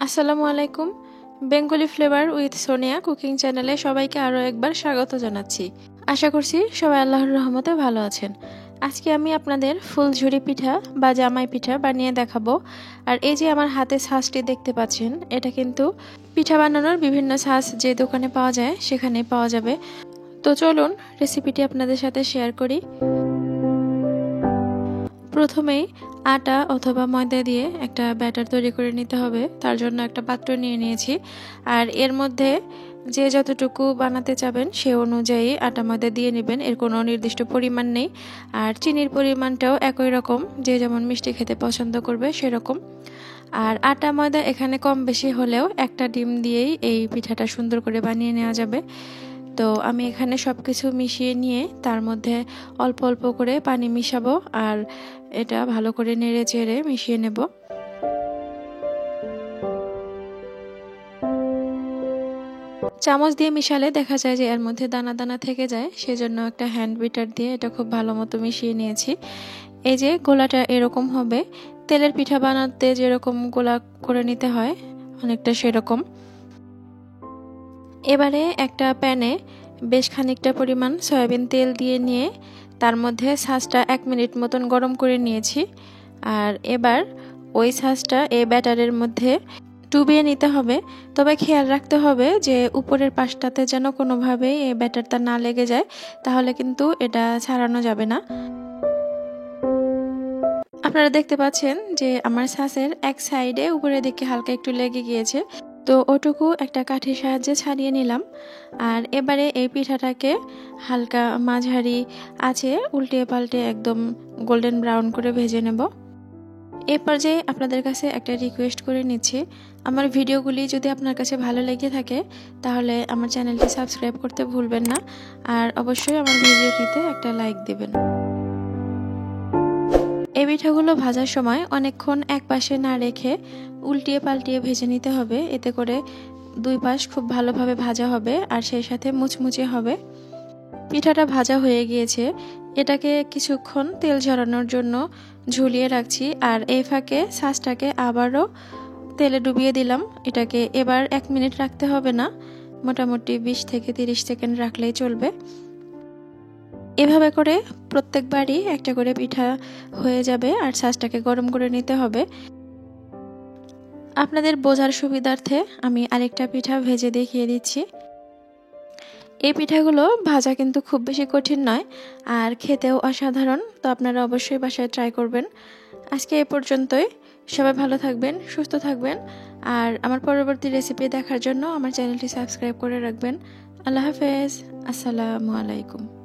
আসসালামু আলাইকুম। Bengali flavour with Sonia cooking চ্যানেলে সবাইকে আরও একবার স্বাগত জানাচ্ছি। আশা করছি সবাই আল্লাহর রহমতে ভালো আছেন। আজকে আমি আপনাদের ফুলঝুরি পিঠা বা জামাই পিঠা বানিয়ে দেখাবো। আর এই যে আমার হাতে ছাঁচটি দেখতে পাচ্ছেন, এটা কিন্তু পিঠা বানানোর বিভিন্ন ছাঁচ যে দোকানে পাওয়া যায় সেখানে পাওয়া যাবে। তো চলুন রেসিপিটি আপনাদের সাথে শেয়ার করি। প্রথমেই আটা অথবা ময়দা দিয়ে একটা ব্যাটার তৈরি করে নিতে হবে। তার জন্য একটা পাত্র নিয়ে নিয়েছি, আর এর মধ্যে যে যতটুকু বানাতে চাবেন সে অনুযায়ী আটা ময়দা দিয়ে নেবেন। এর কোনো নির্দিষ্ট পরিমাণ নেই। আর চিনির পরিমাণটাও একই রকম, যে যেমন মিষ্টি খেতে পছন্দ করবে সেরকম। আর আটা ময়দা এখানে কম বেশি হলেও একটা ডিম দিয়েই এই পিঠাটা সুন্দর করে বানিয়ে নেওয়া যাবে। তো আমি এখানে সব কিছু মিশিয়ে নিয়ে তার মধ্যে অল্প অল্প করে পানি মিশাবো, আর এটা ভালো করে নেড়ে চেড়ে মিশিয়ে নেব। চামচ দিয়ে মিশালে দেখা যায় যে এর মধ্যে দানা দানা থেকে যায়, সেজন্য একটা হ্যান্ড বিটার দিয়ে এটা খুব ভালো মতো মিশিয়ে নিয়েছি। এই যে গোলাটা এরকম হবে, তেলের পিঠা বানাতে যেরকম গোলা করে নিতে হয় অনেকটা সেরকম। এবারে একটা প্যানে বেশ খানিকটা পরিমাণ সয়াবিন তেল দিয়ে নিয়ে তার মধ্যে ছাঁচটা 1 মিনিট মতন গরম করে নিয়েছি। আর এবার ওই ছাঁচটা এই ব্যাটারের মধ্যে ডুবিয়ে নিতে হবে। তবে খেয়াল রাখতে হবে যে উপরের পাশটাতে যেন কোনোভাবেই এই ব্যাটারটা না লেগে যায়, তাহলে কিন্তু এটা ছাড়ানো যাবে না। আপনারা দেখতে পাচ্ছেন যে আমার ছাঁচের এক সাইডে উপরের দিকে হালকা একটু লেগে গিয়েছে, তো ওটুকু একটা কাঠির সাহায্যে ছাড়িয়ে নিলাম। আর এবারে এই পিঠাটাকে হালকা মাঝারি আঁচে উল্টিয়ে পাল্টে একদম গোল্ডেন ব্রাউন করে ভেজে নেব। এ পর্যায়ে আপনাদের কাছে একটা রিকোয়েস্ট করে নিচ্ছি, আমার ভিডিওগুলি যদি আপনার কাছে ভালো লেগে থাকে তাহলে আমার চ্যানেলটি সাবস্ক্রাইব করতে ভুলবেন না, আর অবশ্যই আমার ভিডিওটিতে একটা লাইক দেবেন। এই পিঠাগুলো ভাজার সময় অনেকক্ষণ এক পাশে না রেখে উল্টিয়ে পাল্টিয়ে ভেজে নিতে হবে, এতে করে দুই পাশ খুব ভালোভাবে ভাজা হবে আর সেই সাথে মুচমুচে হবে। পিঠাটা ভাজা হয়ে গিয়েছে, এটাকে কিছুক্ষণ তেল ঝরানোর জন্য ঝুলিয়ে রাখছি। আর এই ফাঁকে ছাঁচটাকে আবারও তেলে ডুবিয়ে দিলাম। এটাকে এবার 1 মিনিট রাখতে হবে না, মোটামুটি 20 থেকে 30 সেকেন্ড রাখলেই চলবে। এভাবে করে প্রত্যেকবারই একটা করে পিঠা হয়ে যাবে, আর ছাঁচটাকে গরম করে নিতে হবে। আপনাদের বোঝার সুবিধার্থে আমি আরেকটা পিঠা ভেজে দেখিয়ে দিচ্ছি। এই পিঠাগুলো ভাজা কিন্তু খুব বেশি কঠিন নয়, আর খেতেও অসাধারণ। তো আপনারা অবশ্যই বাসায় ট্রাই করবেন। আজকে এ পর্যন্তই। সবাই ভালো থাকবেন, সুস্থ থাকবেন, আর আমার পরবর্তী রেসিপি দেখার জন্য আমার চ্যানেলটি সাবস্ক্রাইব করে রাখবেন। আল্লাহ হাফেজ। আসসালামু আলাইকুম।